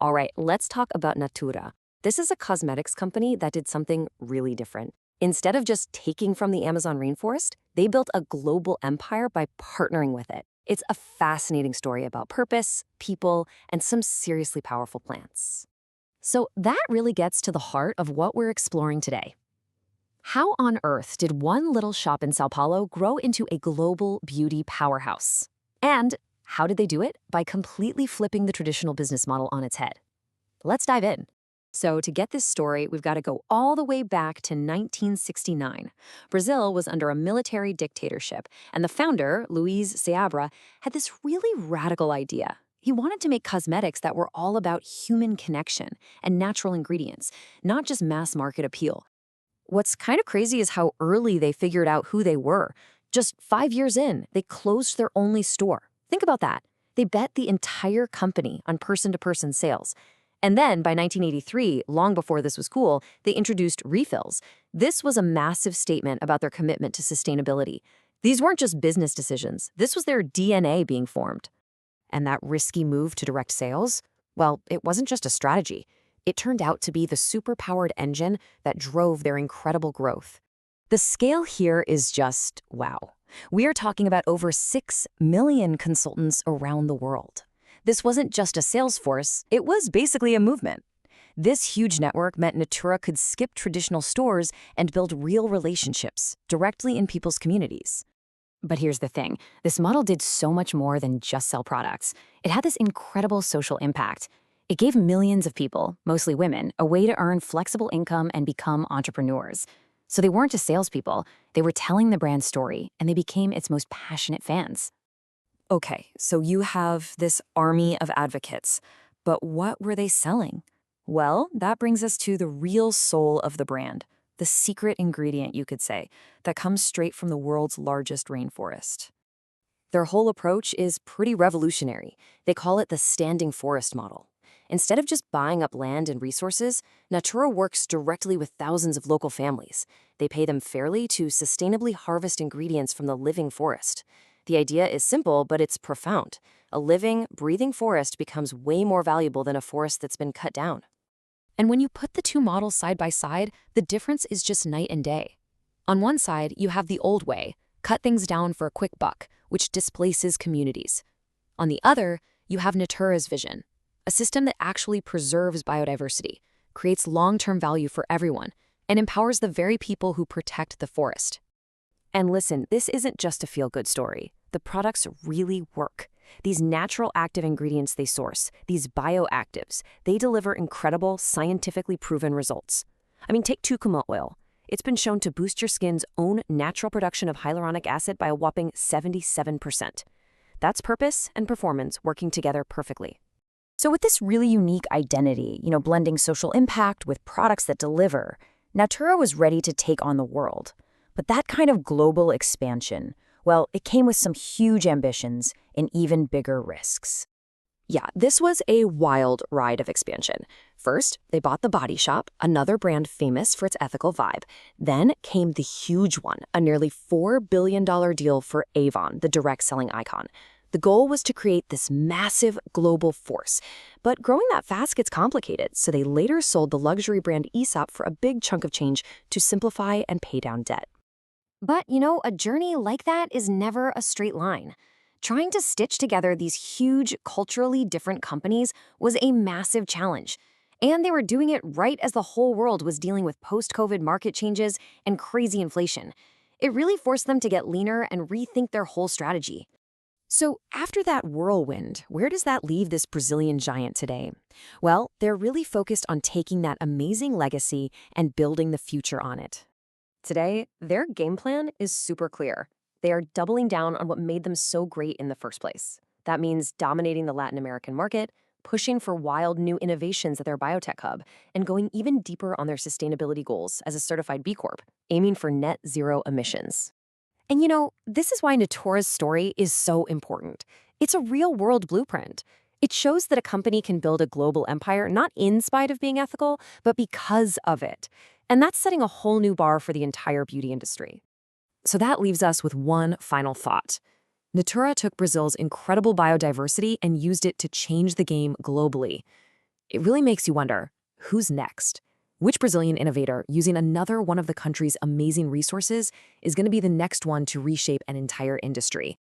All right, let's talk about Natura. This is a cosmetics company that did something really different. Instead of just taking from the Amazon rainforest, they built a global empire by partnering with it. It's a fascinating story about purpose, people, and some seriously powerful plants. So that really gets to the heart of what we're exploring today. How on earth did one little shop in Sao Paulo grow into a global beauty powerhouse? And how did they do it? By completely flipping the traditional business model on its head. Let's dive in. So, to get this story, we've got to go all the way back to 1969. Brazil was under a military dictatorship, and the founder, Luiz Seabra, had this really radical idea. He wanted to make cosmetics that were all about human connection and natural ingredients, not just mass market appeal. What's kind of crazy is how early they figured out who they were. Just 5 years in, they closed their only store. Think about that. They bet the entire company on person-to-person sales. And then, by 1983, long before this was cool, they introduced refills. This was a massive statement about their commitment to sustainability. These weren't just business decisions. This was their DNA being formed. And that risky move to direct sales? Well, it wasn't just a strategy. It turned out to be the superpowered engine that drove their incredible growth. The scale here is just wow. We are talking about over 6 million consultants around the world. This wasn't just a sales force, it was basically a movement. This huge network meant Natura could skip traditional stores and build real relationships directly in people's communities. But here's the thing, this model did so much more than just sell products. It had this incredible social impact. It gave millions of people, mostly women, a way to earn flexible income and become entrepreneurs. So they weren't just salespeople, they were telling the brand's story, and they became its most passionate fans. Okay, so you have this army of advocates, but what were they selling? Well, that brings us to the real soul of the brand, the secret ingredient, you could say, that comes straight from the world's largest rainforest. Their whole approach is pretty revolutionary. They call it the standing forest model. Instead of just buying up land and resources, Natura works directly with thousands of local families. They pay them fairly to sustainably harvest ingredients from the living forest. The idea is simple, but it's profound. A living, breathing forest becomes way more valuable than a forest that's been cut down. And when you put the two models side by side, the difference is just night and day. On one side, you have the old way, cut things down for a quick buck, which displaces communities. On the other, you have Natura's vision, a system that actually preserves biodiversity, creates long-term value for everyone, and empowers the very people who protect the forest. And listen, this isn't just a feel-good story. The products really work. These natural active ingredients they source, these bioactives, they deliver incredible, scientifically proven results. I mean, take curcuma oil. It's been shown to boost your skin's own natural production of hyaluronic acid by a whopping 77%. That's purpose and performance working together perfectly. So with this really unique identity, blending social impact with products that deliver, Natura was ready to take on the world. But that kind of global expansion, well, it came with some huge ambitions and even bigger risks. Yeah, this was a wild ride of expansion. First, they bought The Body Shop, another brand famous for its ethical vibe. Then came the huge one, a nearly $4 billion deal for Avon, the direct selling icon. The goal was to create this massive global force. But growing that fast gets complicated, so they later sold the luxury brand Aesop for a big chunk of change to simplify and pay down debt. But, a journey like that is never a straight line. Trying to stitch together these huge, culturally different companies was a massive challenge. And they were doing it right as the whole world was dealing with post-COVID market changes and crazy inflation. It really forced them to get leaner and rethink their whole strategy. So after that whirlwind, where does that leave this Brazilian giant today? Well, they're really focused on taking that amazing legacy and building the future on it. Today, their game plan is super clear. They are doubling down on what made them so great in the first place. That means dominating the Latin American market, pushing for wild new innovations at their biotech hub, and going even deeper on their sustainability goals as a certified B Corp, aiming for net zero emissions. And this is why Natura's story is so important. It's a real-world blueprint. It shows that a company can build a global empire not in spite of being ethical, but because of it. And that's setting a whole new bar for the entire beauty industry. So that leaves us with one final thought. Natura took Brazil's incredible biodiversity and used it to change the game globally. It really makes you wonder, who's next? Which Brazilian innovator, using another one of the country's amazing resources, is going to be the next one to reshape an entire industry?